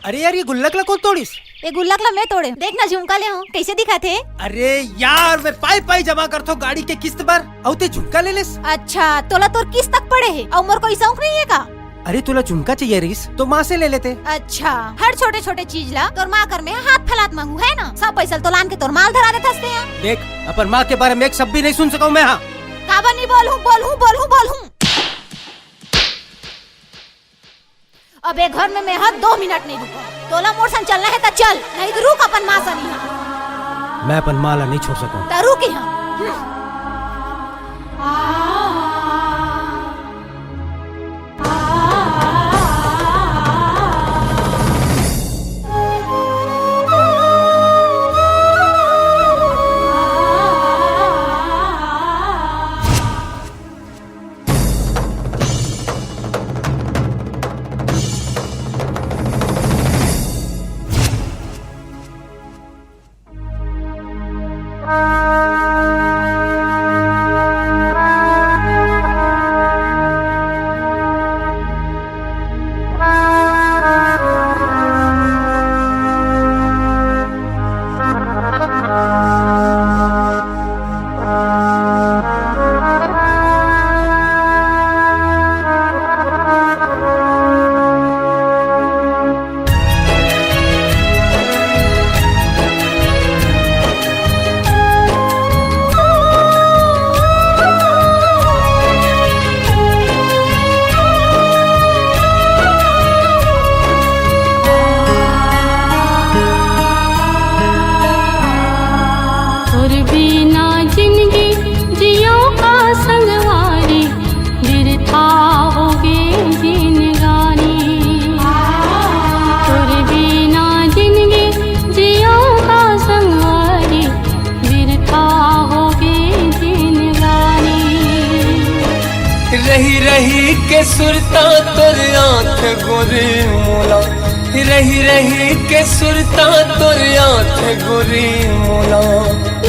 अरे यार, ये गुल्लक ला कौन तोड़ीस? ये गुल्लक ला मैं तोड़े, देखना झुमका ले हूँ कैसे दिखा थे। अरे यार, मैं पाई पाई जमा करता हूँ गाड़ी के किस्त पर, औते झुमका ले लेस। अच्छा, तोला तोर किस्त तक पड़े है और मोर कोई शौक नहीं है का? अरे तुला झुमका चाहिए रईस तो माँ से ले लेते। अच्छा, हर छोटे छोटे चीज ला तोर माँ कर में हाथ फैलात मांगू है ना, सब पैसा तो लान के तोर माल धरा देते हंसते हैं। देख, अपन माँ के बारे में एक शब्द भी नहीं सुन सका मैं। हाँ, काबा नहीं बोलूं। अबे घर में मैं हर 2 मिनट नहीं रुका, तोला मोर संग चलना है तो चल, नहीं तो रुक अपन माँ सनी है। मैं अपन माला नहीं छोड़ सकूं। तो रुक यहाँ। रही रही के सुरता तोर आँख गोरी मोला, रही के सुरता तोर आँख गोरी मोला।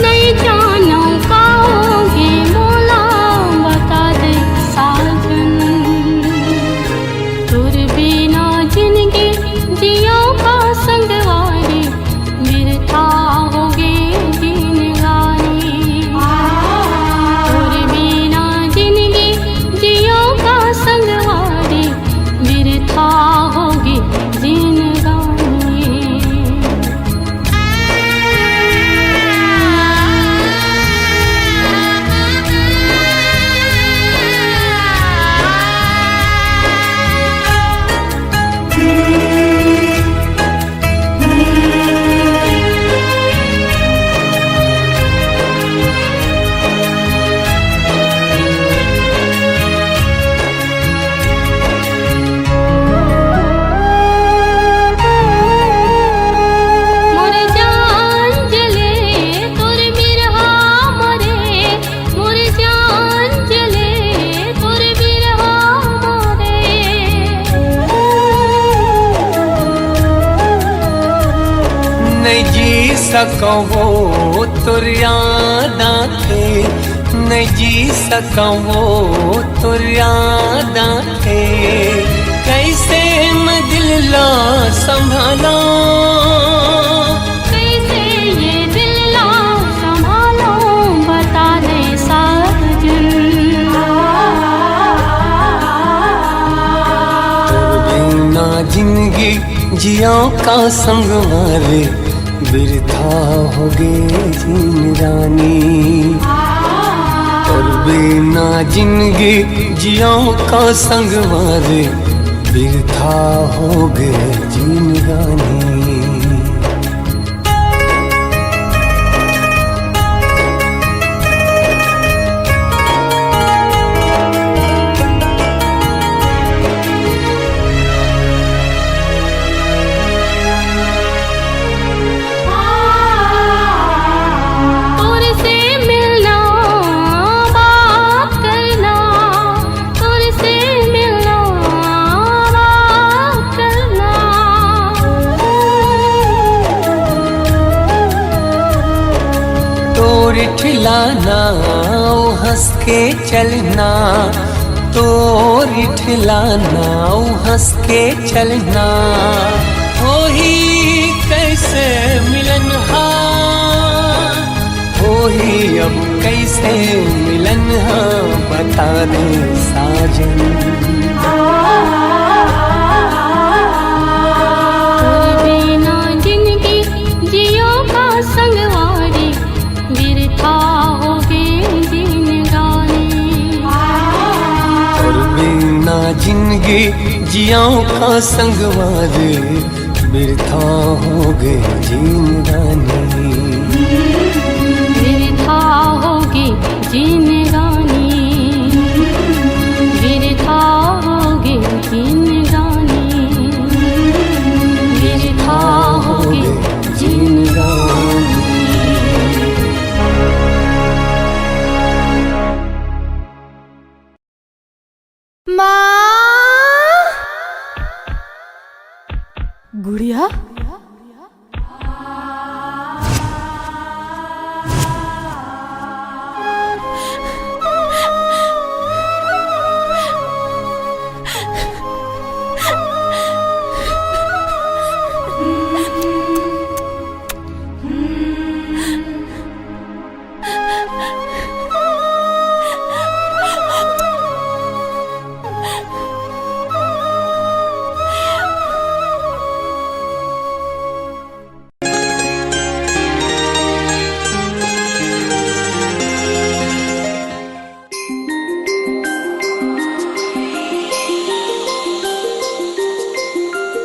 नहीं जानो पाओगे मोला, बता दे साजन, तुर बिना जिंदगी जियो का संगवारी, बिरथा होगे जिनगानी। तुर बिना जिंदगी जियो का संगवारी, बिरथा होगी जिनगानी। नहीं जी सकवो तोर याद आखे, नहीं जी सकवो तोर याद आखे। कैसे मैं दिल ला संभाला, कैसे ये दिल ला संभालो, बता दे साजन। तोर बिना जिंदगी जियो का संग मारे, बिरथा होगे जिनरानी। तोर बिना जिंदगी जियो का संग मारे, बिरथा होगे जिनरानी। ठिलाना ओ हंस के चलना, तोर ठिलाना ओ हंस के चलना। हो ही कैसे मिलन हा, हो ही अब कैसे मिलन हा, बता दे साजन। बिना जिंदगी जियो का संगवारी, बिरथा होगे जिंदगानी। और बिना जिंदगी जियाओं का संगवारी, बिरथा हो गए जिंदगानी। बिरथा होगी जिंदगानी, बिरथा होगी जिंदगानी, बिरथा होगी जिंदगानी। माँ, गुड़िया,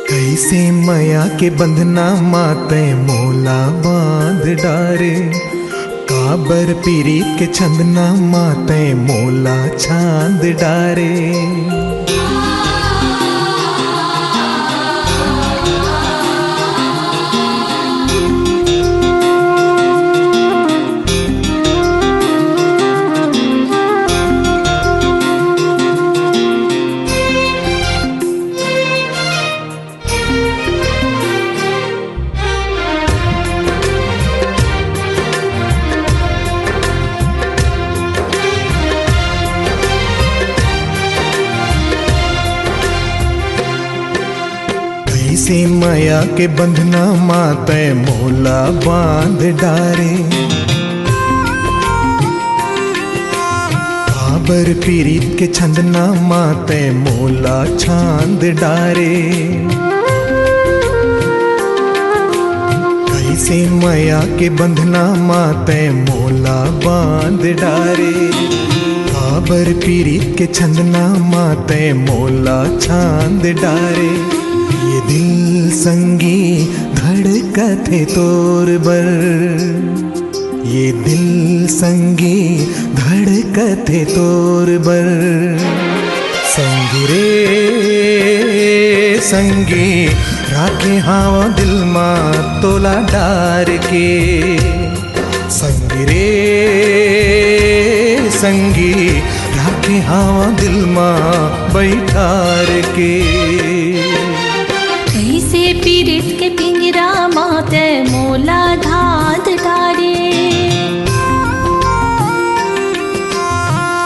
कैसे माया के बंधना माते मोला बांध डारे, काबर पीरीत के छंदना माते मोला छांद डारे। कैसे माया के बंधना माते मोला बांध डारे, काबर पीरीत के छंदना माते मोला छांद डारे। कैसे माया के बंधना माते मोला बांध डारे, काबर पीरीत के छंदना माते मोला छांद डारे। ये दिल संगी धड़कते तोर बर, ये दिल संगी धड़कते तोर बर। संगी रे संगी राखे हाव दिल मा तोला डार के, संगी रे संगी राखे हाव दिल मा बैठार के। कैसे पीरित के पिंजरा माते मोला धाद डारे,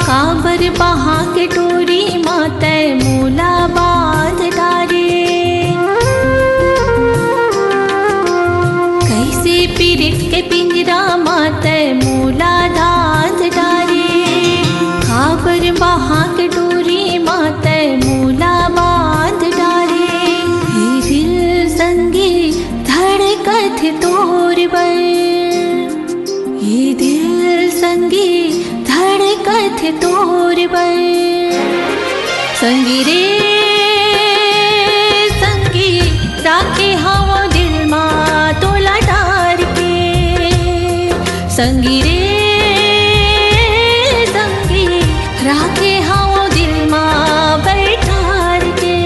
काबर बहा के टोरी माते मोला बांध डारे। कैसे पीरित के पिंजरा माते मोला धाद डारे, काबर बहा के टोरी माते मोला बांध डारे। संगी धड़कत तोर बर, ये दिल संगी धड़कत तोर बर। संगी रे संगी राखे हवा दिल मा तोला डार के, संगी रे संगी राखे हवा दिल मा बैठार के।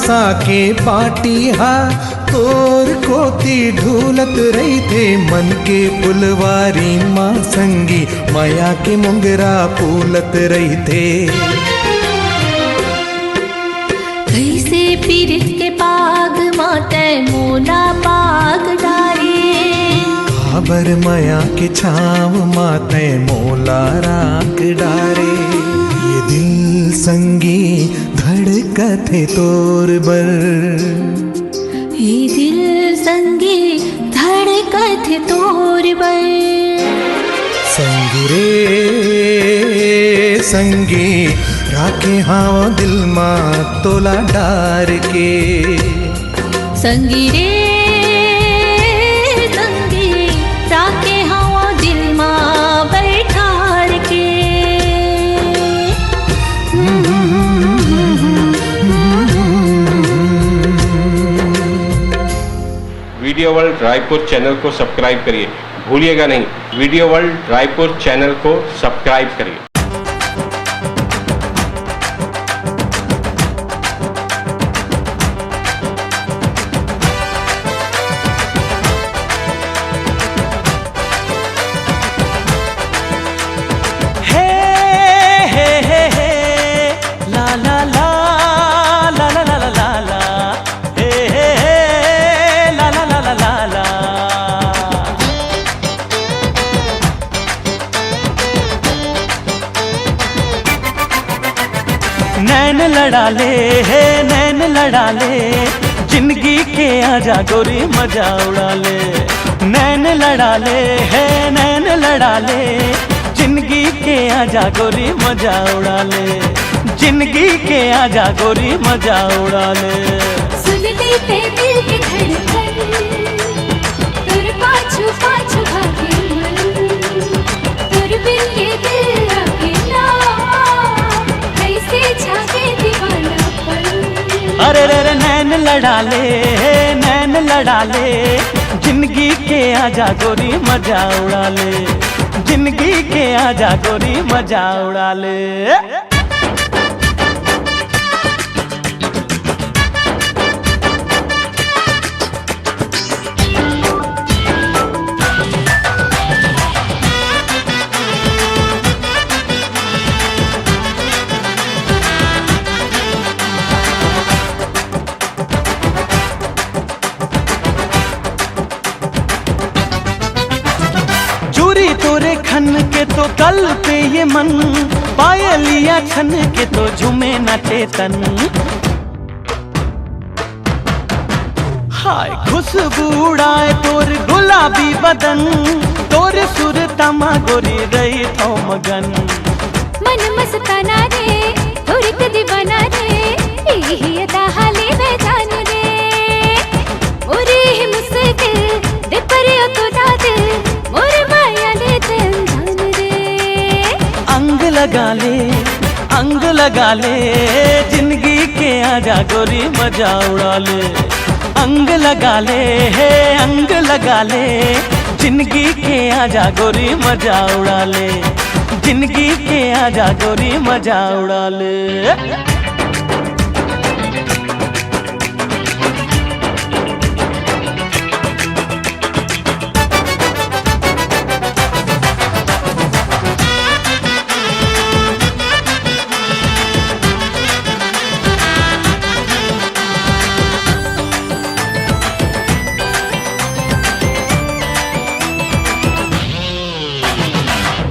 आशा के पाटिया तोर कोती ढूलत रही थे मन के पुलवारी माँ संगी माया के मुंगरा फूलत रही थे। कैसे पीरित के पाग माते मोला पाग डारे, खबर माया के छाव माते मोला राख डारे। ये दिल संगी धड़कते तोर बर, ये दिल संगी धड़कते तोर बर। संगी रे संगी राखे हाँ दिल माँ तोला डार के। संगी रे संगी राखे हाँ दिल माँ बैठार के। वीडियो वर्ल्ड रायपुर चैनल को सब्सक्राइब करिए, भूलिएगा नहीं, वीडियो वर्ल्ड रायपुर चैनल को सब्सक्राइब करिए। नैन लड़ा ले है नैन लड़ा ले, जिंदगी के आजा गोरी मजा उड़ा ले। नैन लड़ा ले है नैन लड़ा ले, जिंदगी के आजा गोरी मजा उड़ा ले। जिंदगी के आजा गोरी मजा उड़ा ले। सुन लेते दिल की धड़कन, तुर पाछू पाछू भागे मन, तुर बिन ये दिल अकेला कैसे जागे दीवानापन। अरे रे रे नैन लड़ा ले नैन लड़ा ले, जिंदगी के आजा गोरी मजा उड़ा ले। जिंदगी के आजा गोरी मजा उड़ा ले। तोरे खन के तो कल पे ये मन, पायलिया छन के तो झूमे नाचे तन। हाय खुशबू उड़ाए तोर गुलाबी बदन, तोर सुर तमा गोरी रही तो मगन। मन मस्ताना रे तोरित दीवाना रे, यही अदा हाले में जान रे। ओरे मुस्किल दे पर तो दाद मोर माया ले जान रे। अंग लगा ले जिंदगी के आजा गोरी मजा उड़ा ले। अंग लगा ले अंग लगा ले, जिंदगी के आजा गोरी मजा उड़ा ले। जिंदगी के आजा गोरी मजा उड़ा ले।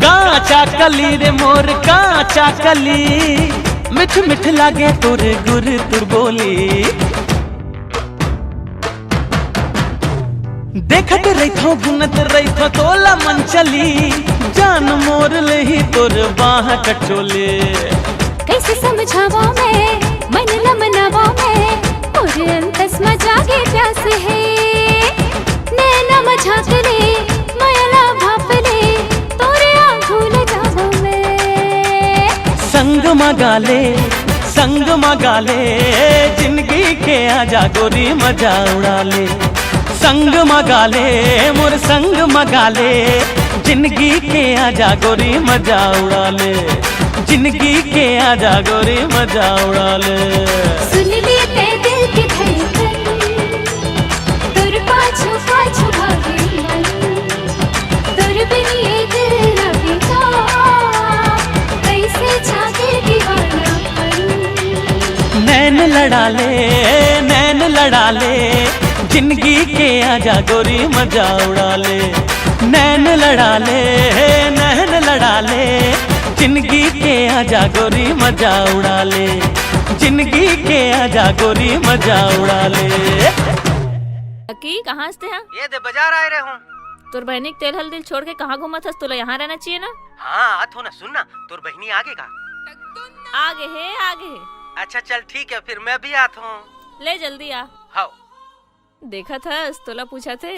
काचा कली रे मोर काचा कली, मिठ मिठ लागे तुर गुर तुर बोली। देखत रही थो गुनत रही थो तोला मन चली, जान मोर लही तोर बाह कटोले। कैसे समझावा मैं मन लमनावा मैं, और अंतस मजागे प्यास है। नैना मझाक ले माया भाप ले, तोरे आँखों लगावा मैं। संग मगा ले जिंदगी के आजा गोरी मजा उड़ा ले। संग मगा ले मोर संग मगा ले, जिंदगी के आजा गोरी मजा उड़ा ले। जिंदगी के आजा गोरी मजा उड़ा ले। सुन लेते दिल लड़ा ले, नैन लड़ा ले, जिंदगी के आजा गोरी मजा उड़ा ले। नैन लड़ा ले, नैन लड़ा ले, जिंदगी के आजा गोरी मजा उड़ा ले। जिंदगी के आजा गोरी मजा उड़ा ले। की कहाँ से हैं? ये दे बाजार आए रहे हूँ। तोर बहनी के तेल हल दिल छोड़ के कहाँ घूमा था? तुला यहाँ रहना चाहिए ना। हाँ आत हो ना, सुन ना, तोर बहनी आगे का आगे है आगे है। अच्छा चल ठीक है, फिर मैं भी आत हूँ। ले जल्दी आ। हाँ देखा था तोला पूछा थे।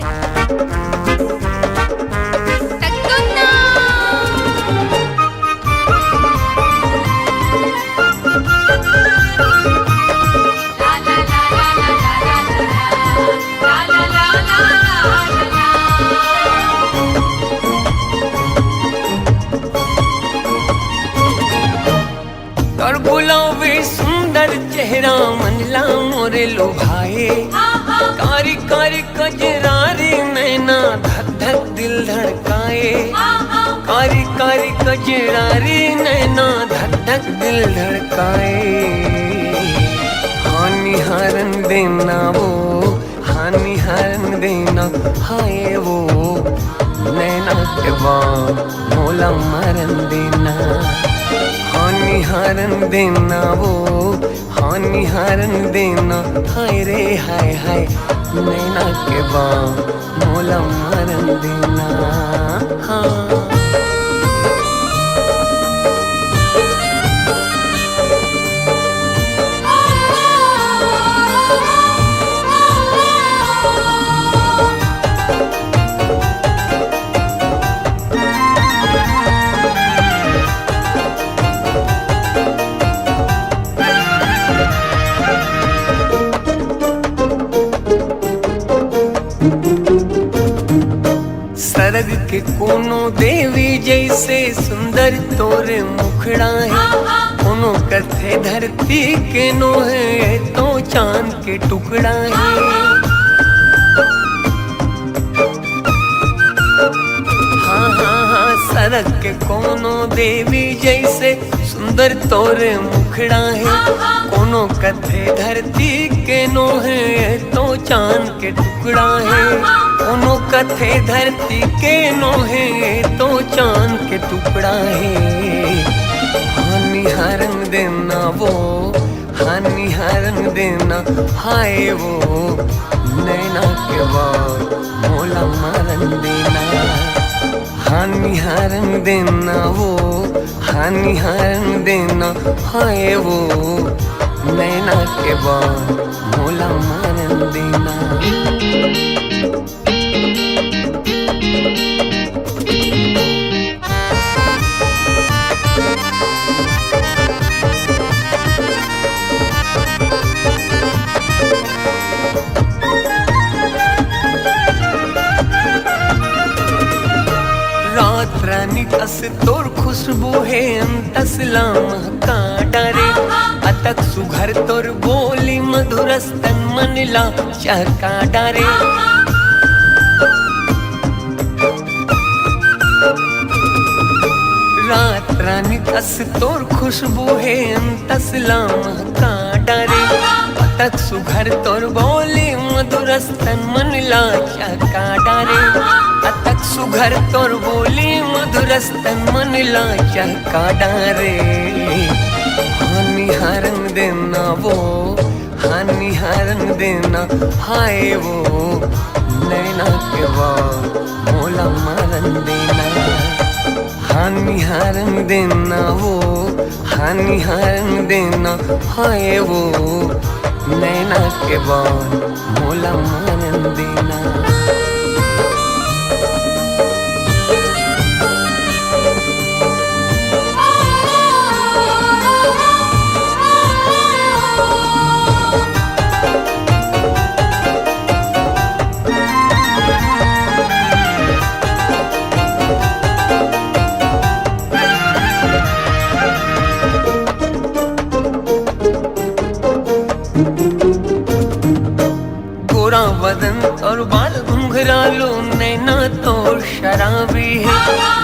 और गुलाबी सुंदर चेहरा मनला मोरे लुभाए। कारी कारी कजरारी नैना धक धक दिल धड़काए। कारी कारी कजरारी नैना धक धक दिल धड़काए। हानि हारन देना वो, हानि हारन देना हाय वो, नैना के बाद मोला मरन देना। हानि हारन देना वो, हानि हारन देना हाय रे हाय हाय, नैना के बाद मोला मरन देना। हाँ सरग के कोनो देवी जैसे सुंदर तोरे मुखड़ा है। कोनो कथे धरती के नो है तो चांद के टुकड़ा है। हाँ हाँ हाँ सरग के कोनो देवी जैसे सुंदर तोरे मुखड़ा है। कोनो कथे धरती के नो है तो चांद के टुकड़ा है। कोनो कथे धरती के नो है तो चांद के टुकड़ा है। हानि हारन देना वो, हानि हारन देना हाय वो, नैना के बाद मोला मरन देना। हानि हारन देना वो, हानि हारन देना हाय वो, नैना के बाद मोला मरन देना। रात रानी तस तोर खुशबू है अंतसला महका डरे। अतक सुघर तोर बोली मधुरस्तन मनला चहका डरे। रात रानी तस तोर खुशबू है अंतसला महका डरे। अतक सुघर तोर बोली मधुरस्तन मनला चहका डरे। अतक सुघर तोर बोली मधुरस्तन मनला चहका डारे। हानि हारन देना वो, हानि हारन देना हाय वो, नैना के बाद मोला मरन देना। हानि हारन देना वो, हानि हारन देना हाय वो, नैना के बाद मोला मरन देना। गोरा बदन और बाल घुंघरालो नैना तोर शराबी है।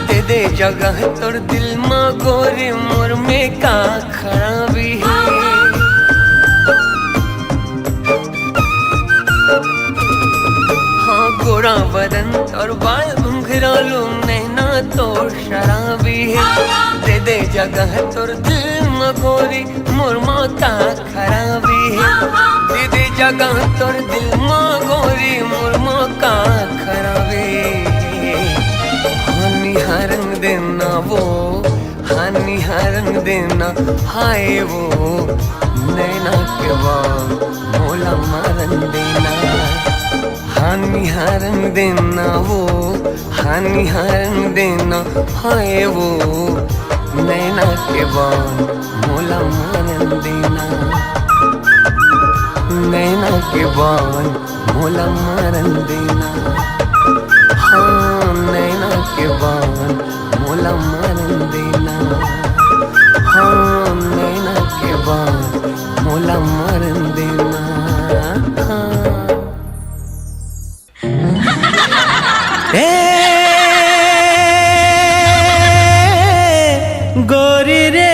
दे दे जगह तोर दिल माँ गोरे मोर में का खराबी है। गोरा बदन और बाल घुंघरालू नैना तो शराबी है। दे दे जगह तोर दिल मगोरी मुरमा का खराबी है। दे दे जगह तोर दिल मगोरी मुरमा का खराबी। हानी हरंग देना वो, हानी हरंग देना हाय वो, नैना के बाल मोला मारन देना। हानी हरंग देना वो, हानी हरंग देना हाय वो, नैना के बाल मोला मारन देना। नैना के बाल मोला मारन देना। हाँ नैना के बाल मोला मारन देना। हाँ नैना के बाल मोला मारन देना। हाँ। गोरी रे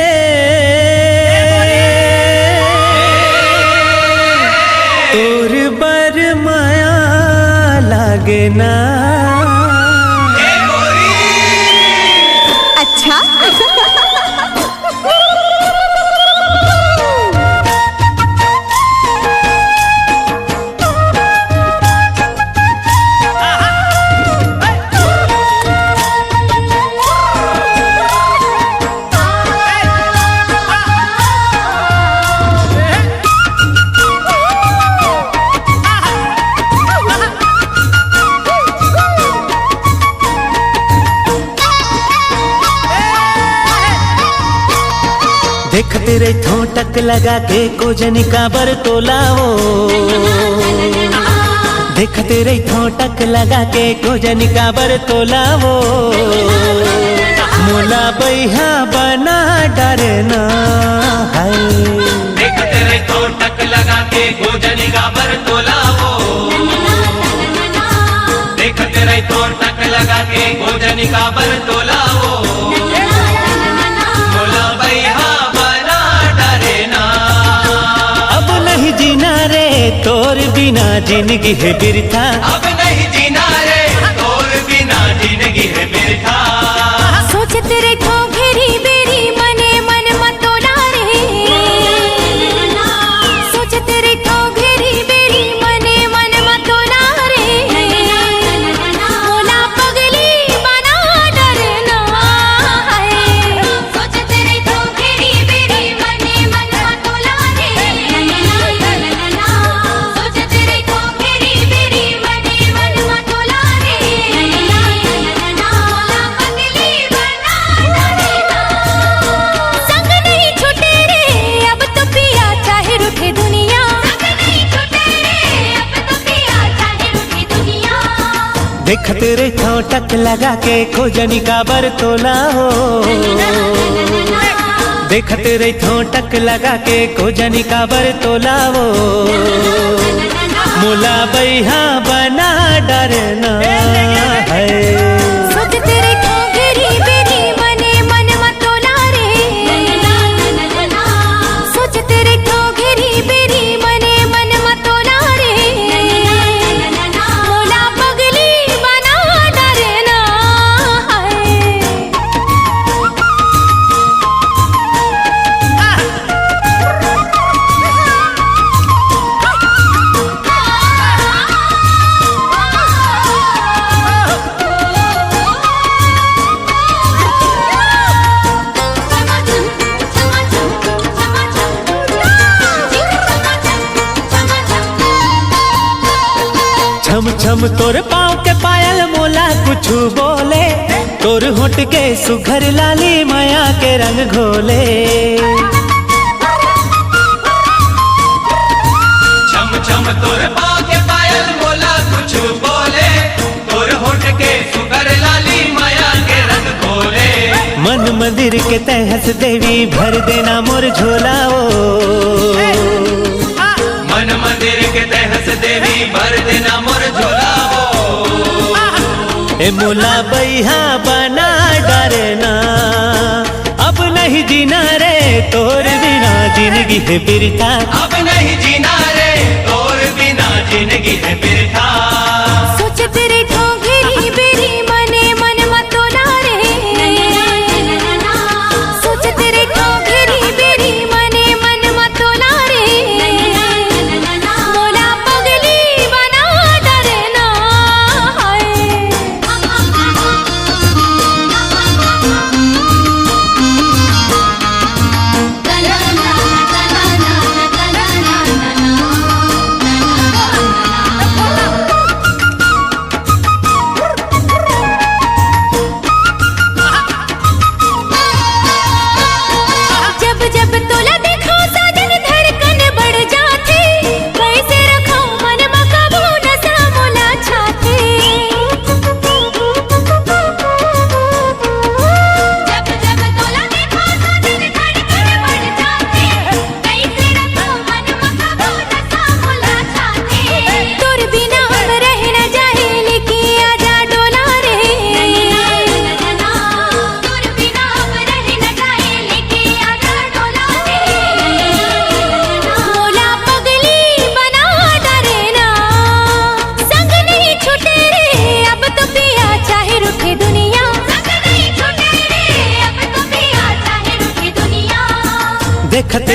तोर बर माया लागे ना। अच्छा देख तेरे ठोटक लगा के कोजनी का बर तोलाओ। देख तेरे ठोटक लगा के कोजनी का बर तोलाओ। मोला बैहा बना डरना है। देख तेरे ठोटक लगा के कोजनी का बर तोलाओ। देख तेरे ठोटक लगा के कोजनी का बर तोलाओ। मोला बैहा जीना रे तोर बिना जिंदगी है बिरथा। अब नहीं जीना रे तोर बिना जिंदगी है बिरथा। सोच तेरे को घेरी बेरी मने मन मतोला रे। सोच तेरे को घेरी बेरी मने मन मतोला रे। मोला पगली बना डरना है। सोच तेरे को घेरी बेरी मने मन मतोला रे। सोच तेरे को घेरी बेरी मने मन मतोला रे। मोला पगली बना डरना। संग नहीं छूटे रे अब तो पिया चाहे रूठे दुनिया। संग नहीं छूटे रे अब तो पिया चाहे रूठे दुनिया। देख तेरे ठोटक लगा के खोजनी का बर तोला हो। देख तेरे ठोटक लगा के खोजनी का बर तोला हो। मोला बैहा बना डरना है। सोच तेरे को घेरी बेरी मने मन मतोला रे। सोच तेरे को घेरी बेरी मने मन मतोला रे। मोला पगली बना डरना है। छम छम तोर पाँव के पायल मोला कुछ बोले। तोर होठ के सुघर लाली माया के रंग घोले। छम छम तोर पाँव के पायल मोला कुछ बोले। तोर होठ के सुगर लाली माया के रंग खोले। मन मंदिर के तहस देवी भर देना मोर झोलाओ। मन मंदिर के तहस देवी भर देना मोर झोलाओ। ए मोला बैहा बना डरना। अब नहीं जीना रे तोर बिना जिंदगी है बिरथा। अब नहीं जीना रे तोर बिना जिंदगी है बिरथा। सोच तेरे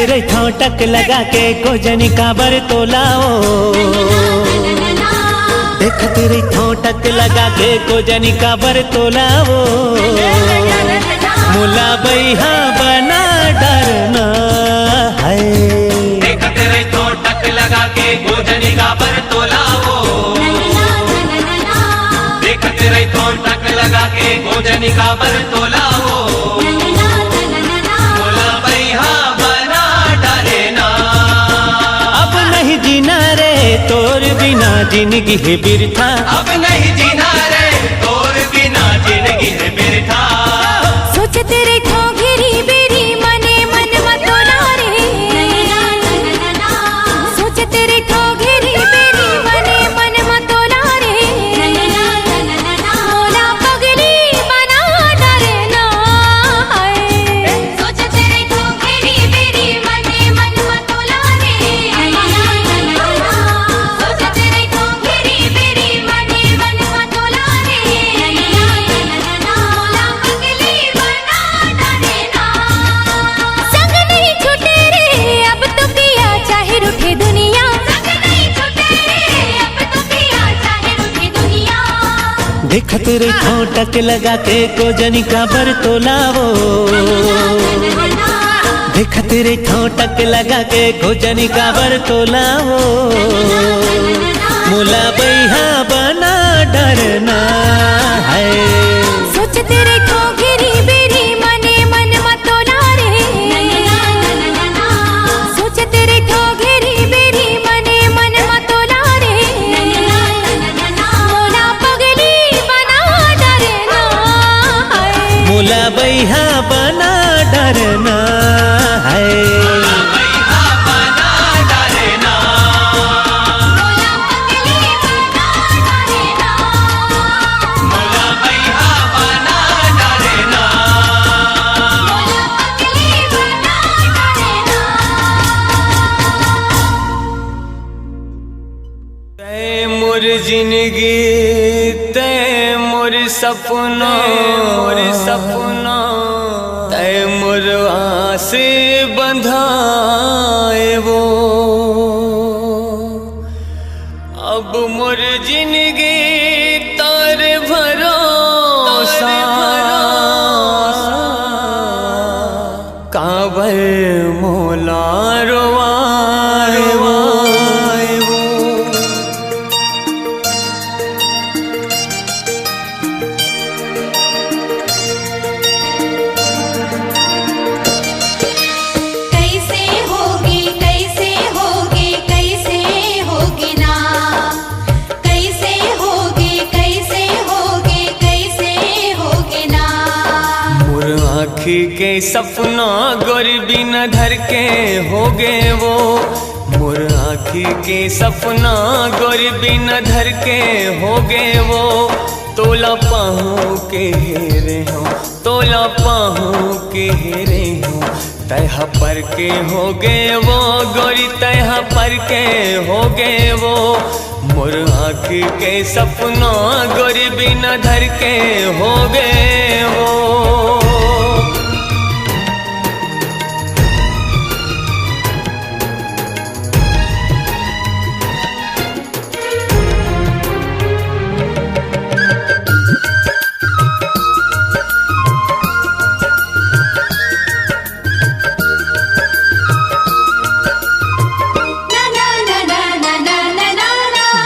तेरे ठोटक लगा के कोजनी काबर तोलाओ देख तेरे ठोटक लगा के कोजनी काबर तोलाओ मोला बैहा बना डरना है देख तेरे ठोटक लगा के गोजनी काबर तोलाओ देख तेरे ठोटक लगा के गोजनी काबर तोलाओ मोला बैहा बना डरना अब नहीं जीना रे तोर बिना जिंदगी है बिरथा अब नहीं जीना रे तोर बिना जिंदगी है बिरथा सोच तेरे ठोंगेरी बेरी मने मन मतोला रे सोच तेरे ठोंगेरी बेरी मने मन मतोला रे मोला पगली बना डरना है सोच तेरे ठोंगेरी बेरी मने मन मतोला रे सोच तेरे ठोंगेरी बेरी मने मन मतोला रे मोला पगली बना डरना संग नहीं छूटे रे अब तो पिया चाहे रूठे दुनिया संग नहीं छूटे रे अब तो पिया चाहे रूठे दुनिया देख तेरे ठोटक लगा के कोजनी काबर तोलाओ देख तेरे ठोटक लगा के कोजनी काबर तोलाओ मोला बैहा बना डरना है सोच तेरे ठोंगेरी बेरी मने मन मतोला रे सोच तेरे ठोंगेरी बेरी मने मन मतोला रे मोला पगली बना डरना है मोला बैहा बना डरना है बैहा बना डरना मोला पगली बना डरना मोला बैहा बना डरना मोला पगली बना डरना तै मोर जिंदगी तै मोर सपना तै मोर आस बंधाए वो अब मोर जिंदगी तार भरोसा काबर मोला रोवाए वो कैसे होगी कैसे होगी कैसे होगी ना कैसे होगी कैसे होगी कैसे होगी ना मोर आँखी के सपना गोरी बिना धर के हो गए वो मोर आँखी के सपना गोरी बिना धर के हो गए वो तोला पाहू के हेरे हो तोला पाहू के हेरे हो तह पर के हो गए वो गोरी तह पर के हो गए वो मोर आँखी के सपना गोरी बिना धर के हो गए वो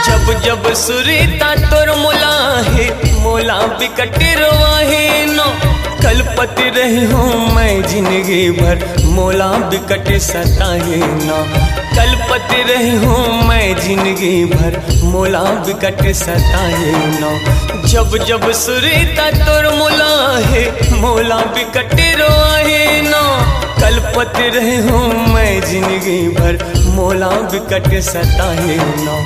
जब जब सुरीता तोर मोला है मोला बिकट रोवाहे नो कलपति रही हूँ मैं जिंदगी भर मोला बिकट सताहे ना कलपति रही हूँ मैं जिंदगी भर मोला बिकट सताहे ना जब जब सुरीता तोर मोला है मोला बिकट रोवाहे ना कलपति रही हूँ मैं जिंदगी भर मोला बिकट सताहे ना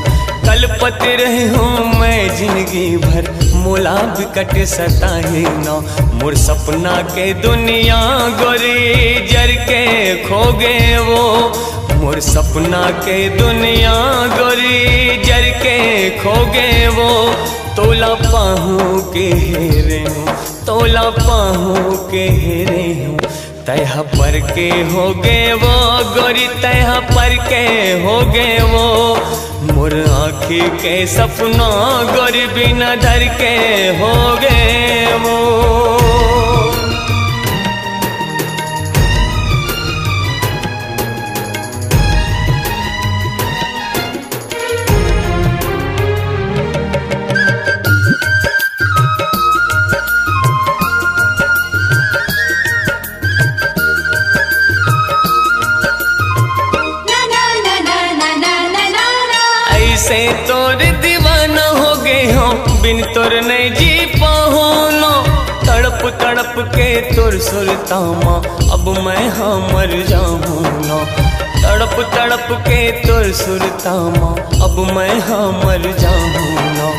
कलपति रही हूँ मैं जिंदगी भर मोला बिकट सताहे ना मोर सपना के दुनिया गोरी जर के खो गए वो मोर सपना के दुनिया गोरी जर के खो गए वो तोला पाहू के हेरे हूँ तोला पाहू के हेरे हूँ तह पर के हो गए वो गोरी, तह पर के हो गए वो मोर आँखी के सपना गोरी, बिना धर के हो गए वो। ऐसे तोर दीवाना हो गए हो, बिन तोर नहीं जी पाऊनो। तड़प तड़प के तोर सुरतामा अब मैं हाँ मर जाऊँ। तड़प तड़प के तोर सुरतामा अब मैं हाँ मर जाऊँ।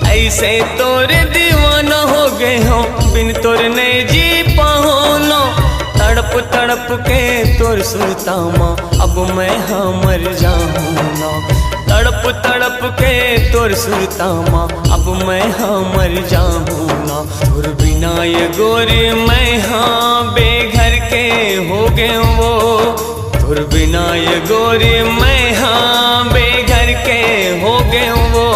ऐसे तोर दीवाना हो गए हो, बिन तोर नहीं जी पाऊनो। तड़प तड़प के तोर सुरतामा अब मैं हाँ मर जाऊँ। तड़प तड़प के तोर सुरतामा अब मैं हाँ मर जाऊँ ना। तोर बिना ये गोरी मैं हाँ बेघर के हो गए वो। तोर बिना ये गोरी मैं हाँ बेघर के हो गए वो।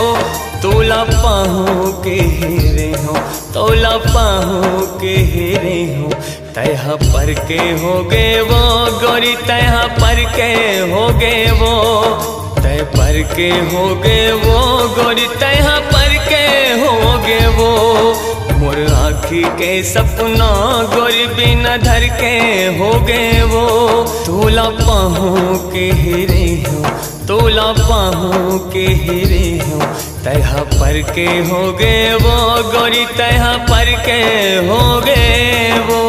तोला पाहू के हेरे हो, तोला पाहू के हेरे हो। तह पर के हो गए वो गोरी, तह पर के हो गए वो। तय पर के हो गए वो गोरी, तय पर के हो गए वो मोर आँखी के सपना गोरी, बिना धर के हो गए वो। तोला पाहू के हेरे हो, तोला पाहू के हेरे हो। तय पर के हो गए वो गोरी, तय पर के हो गए वो।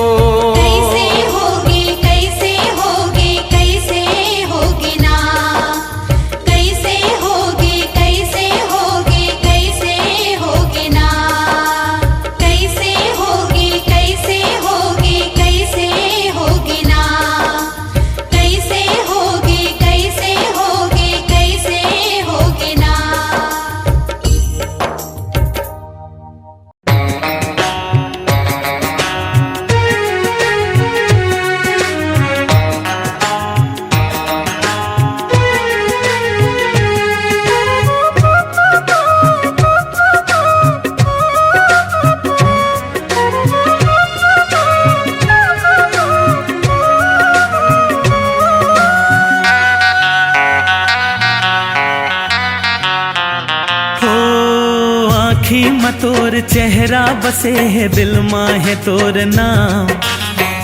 तोर चेहरा बसे है दिल माँ है तोर नाम।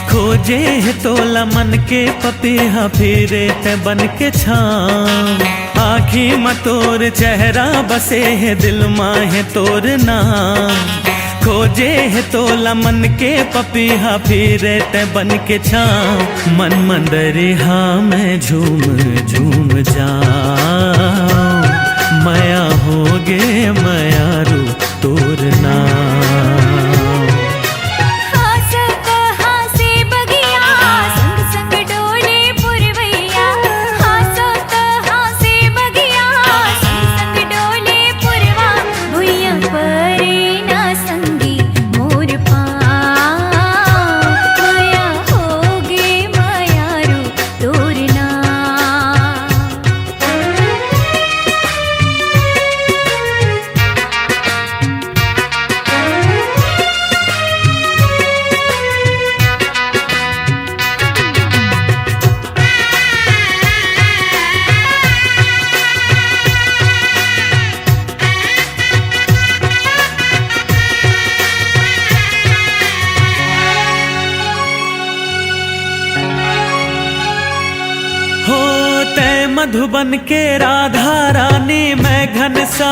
खोजे है तोला मन के पपीहा, फिरे ते बन के छाम। आँखी में तोर चेहरा बसे है दिल माँ है तोर नाम। खोजे है तोला मन के पपीहा, फिरे ते बन के छाम। मन मंदरिहा में झूम झूम जाऊं। माया होगे मायारू तोर नाम। मधुबन के राधा रानी मैं घनश्याम।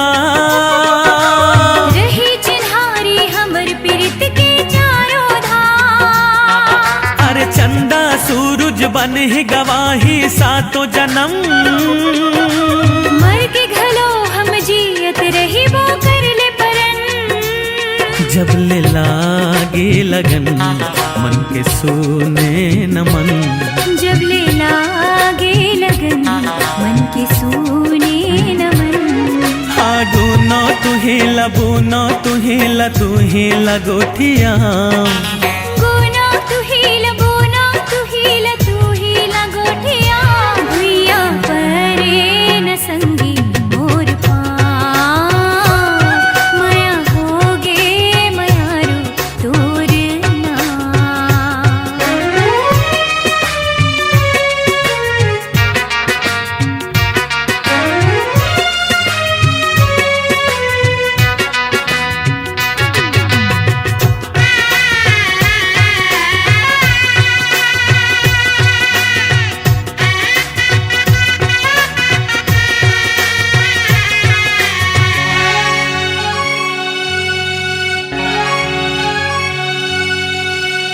रही चिन्हारी हमर प्रीत के चारों धाम। अरे चंदा सूरज बन ही गवाही सातों जन्म। मर के घलो हम जियत रही वो कर ले परन। जब ले लागे लगन मन के सोने नमन। जब ले लागे लगन मन के सोने नमन। आगुनो तुही लबुनो तुही ल तुही लगोठिया। गुनो तुही लबुनो हीला तू हीला गोठिया भुइया परे न संगी मोर माया होगे मयारू तोर ना।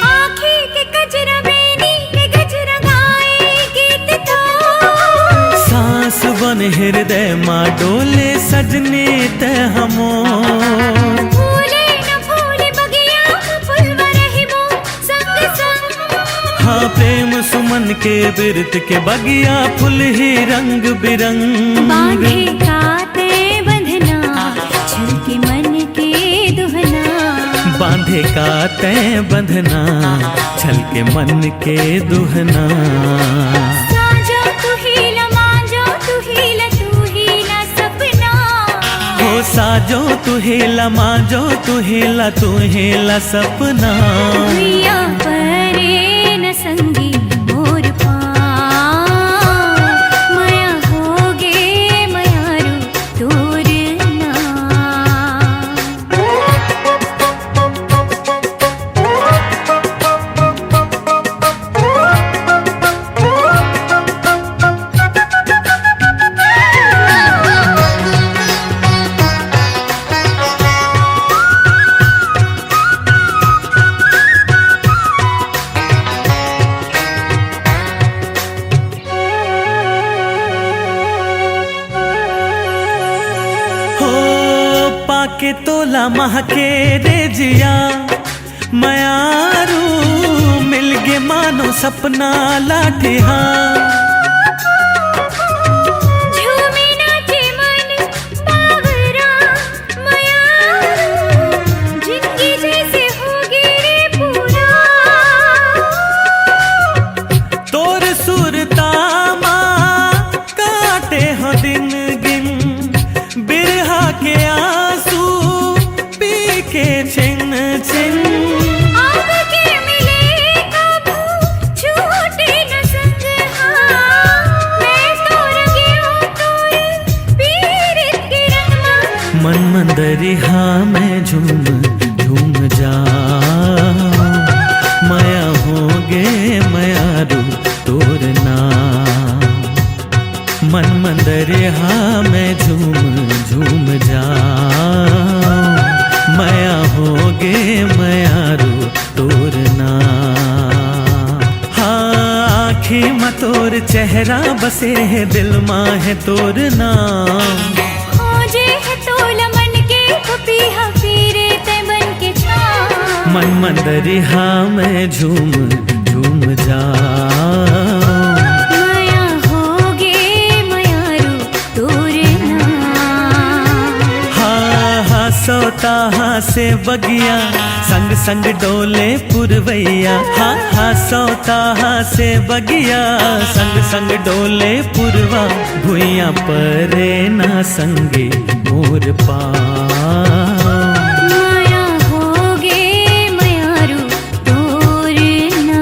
आँखी के गजरा बेनी के गजरा गाए गीत तो सांस बन हृदय माँ डोले सजने ते हमो फूले न फूले बगिया फुलवा रहिमो संग संग। हाँ प्रेम सुमन के बिरत के बगिया फुल ही रंग बिरंग। बांधे काते बंधना छल के मन के दुहना बांधे का तय बंधना छल के मन के दुहना। साजो तू हीला मांजो तू हीला सपना हो साजो तू हेला मांजो तू हेला सपना। भुइया परे न संगी मोर माया होगे मयारू तोर ना। हो पाके तोला महके रे जिया मयारू मिल गे मानो सपना लाठिया। झूमे नाचे मन बावरा मयारू जिंदगी जैसे होगी रे पूरा। तोर सुरता माँ काटे हो दिन गिन बिरहा के आंसू पी के छिन छिन। आग के मिले काबू छूटे न संग मैं तो रंगियो तोर पीरित के रंग मन मंदरिहा में झूम झूम जा माया होगे मयारू तोर ना। मन मंदरिहा में झूम झूम जा माया होगे मयारू तोर ना। हाँ आँखी में तोर चेहरा बसे है दिल माँ है तोर नाम। खोजे है तोला मन के पपीहा पीरे ते बन के छा। मन मंदरिहा में झूम झूम जा माया होगे मयारू तोर ना। हाँ हाँ सोता हाँ से बगिया संग संग डोले पुरवैया। हाँ हाँ सोता हाँ से बगिया संग संग डोले पुरवा। भुइया परे ना संगे मोर माया होगे मयारू तोर ना।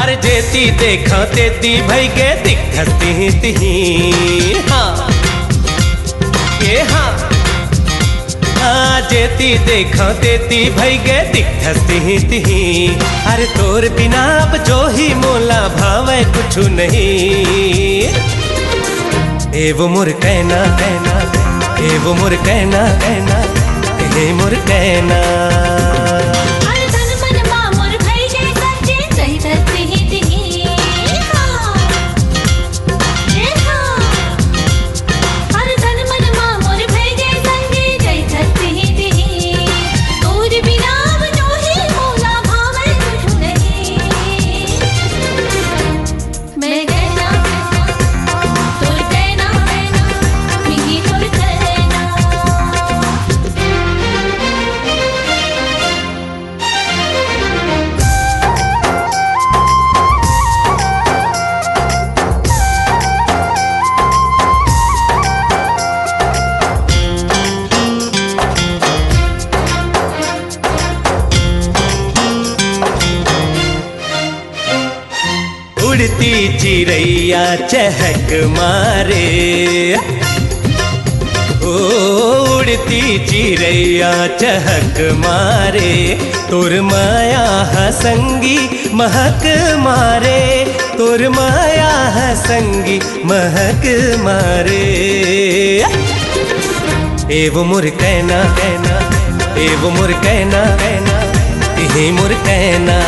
अरे जेती देखा तेती भई के दिखती तिही। हाँ ये हाँ जेती देखा तेती भई के दिखती तिही। अरे तोर बिना अब जो ही मोला भावे कुछ नहीं। ए वो मोर कहना कहना ए वो मोर कहना कहना ए मोर कहना। उड़ती चिड़ैया चहक मारे, ओ उड़ती चिड़ैया चहक मारे, तोर माया संगी महक मारे, तोर माया संगी महक मारे। ए वो मोर कहना कहना, ए वो मोर कहना कहना, ए मोर कहना।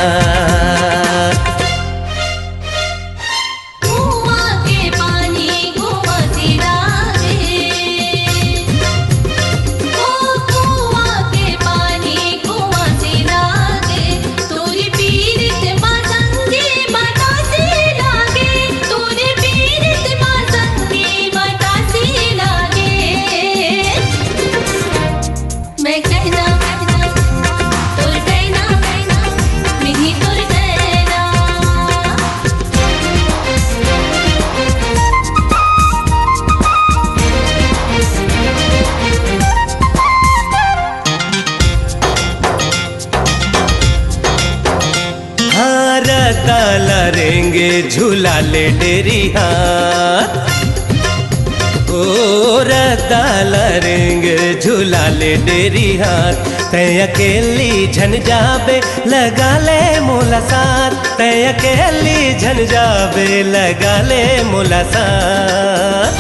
लरेंगे झूला ले डेरी हाथ, ओ रदा लरेंगे झूला ले डेरी हाथ। तय अकेली झन जाबे लगा ले मोला साथ, तय अकेली झन जाबे लगा ले मोला साथ।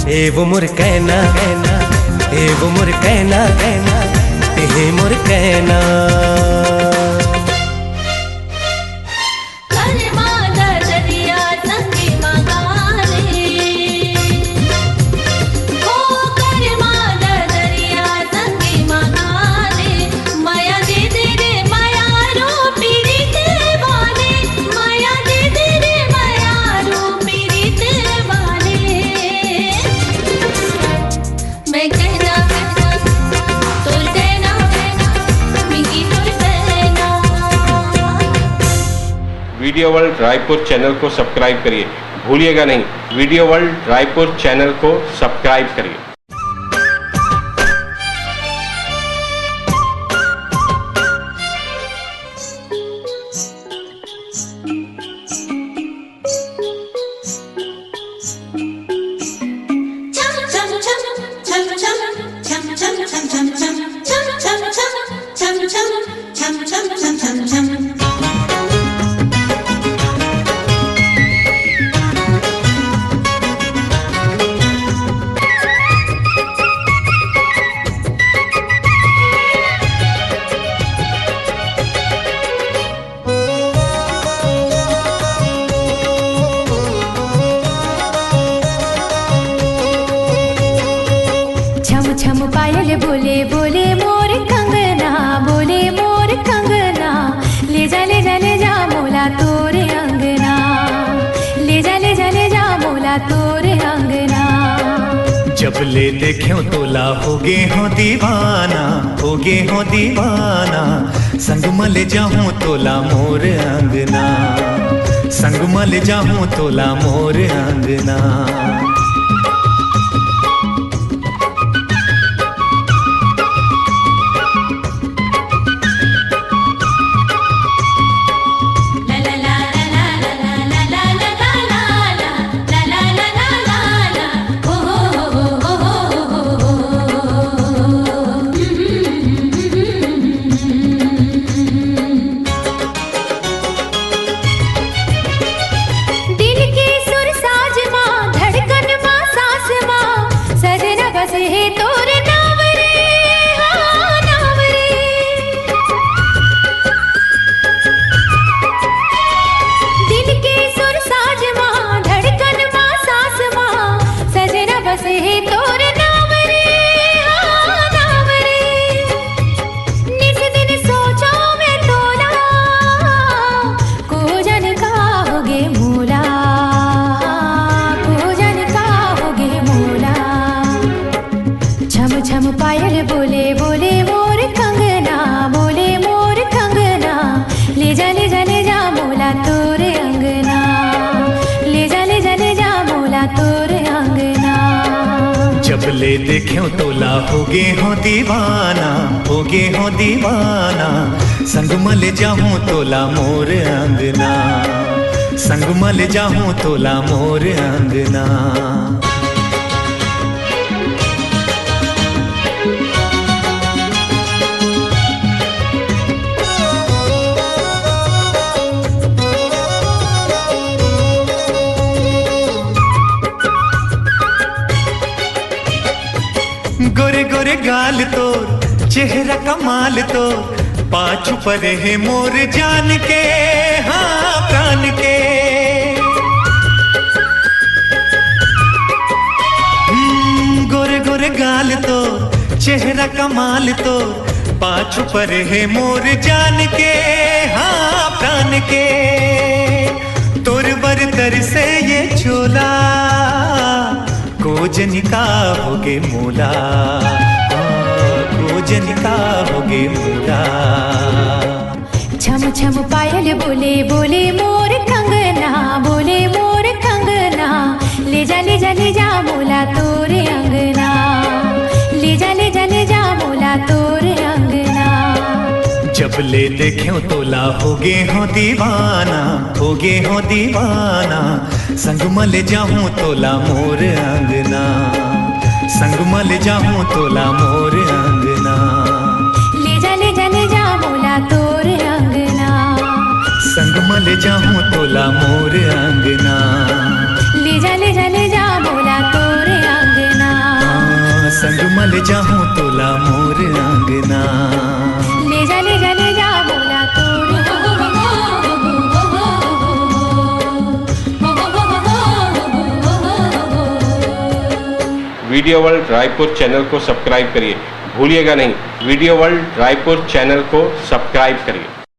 ए वो मोर कहना कहना, ए वो मोर कहना कहना, ए मोर कहना। वीडियो वर्ल्ड रायपुर चैनल को सब्सक्राइब करिए, भूलिएगा नहीं, वीडियो वर्ल्ड रायपुर चैनल को सब्सक्राइब करिए। छम पायल बोले बोले मोर कंगना, बोले मोर कंगना, ले जा ले जा ले जा मोला तोरे अंगना, ले जा ले जा ले जा मोला तोरे अंगना। जब ले देख्यो तोला होगे हो दीवाना, होगे हो दीवाना, संग मल जाऊं तोला मोर अंगना, संग मल जाऊं तोला मोर अंगना। ले देख्यो तोला होगे हो दीवाना, होगे हो दीवाना, संग मल जाऊं तोला मोर अंगना, संग मल जाऊं तोला मोर अंगना। गोरे गोरे गाल तोर चेहरा कमाल तोर पाछू पर है मोर जान के हाँ प्राण के। गोरे गोरे गाल तोर चेहरा कमाल तोर पाछू पर है मोर जान के हाँ प्राण के। तोर बरतर से ये चोला कोजनिका होगे मोला कोजनिका होगे मोला। छम छम पायल बोले बोले मोर कंगना बोले मोर कंगना ले जा ले जा ले जा मोला तोरे अंगना ले जा ले जा ले जा मोला तोरे अंगना। जब ले देख्यो तोला होगे हो दीवाना होगे हो दीवाना। संग मल जाऊं तोला मोर अंगना संग मल जाऊं तोला मोर अंगना। ले जा ले जा ले जा मोला तोरे अंगना संग मल जाऊं तोला मोर अंगना। ले जा ले जा ले जा मोला तोरे अंगना संग मल जाऊं तोला मोर अंगना। ले जा ले जा ले जा मोला तोरे वीडियो वर्ल्ड रायपुर चैनल को सब्सक्राइब करिए, भूलिएगा नहीं वीडियो वर्ल्ड रायपुर चैनल को सब्सक्राइब करिए।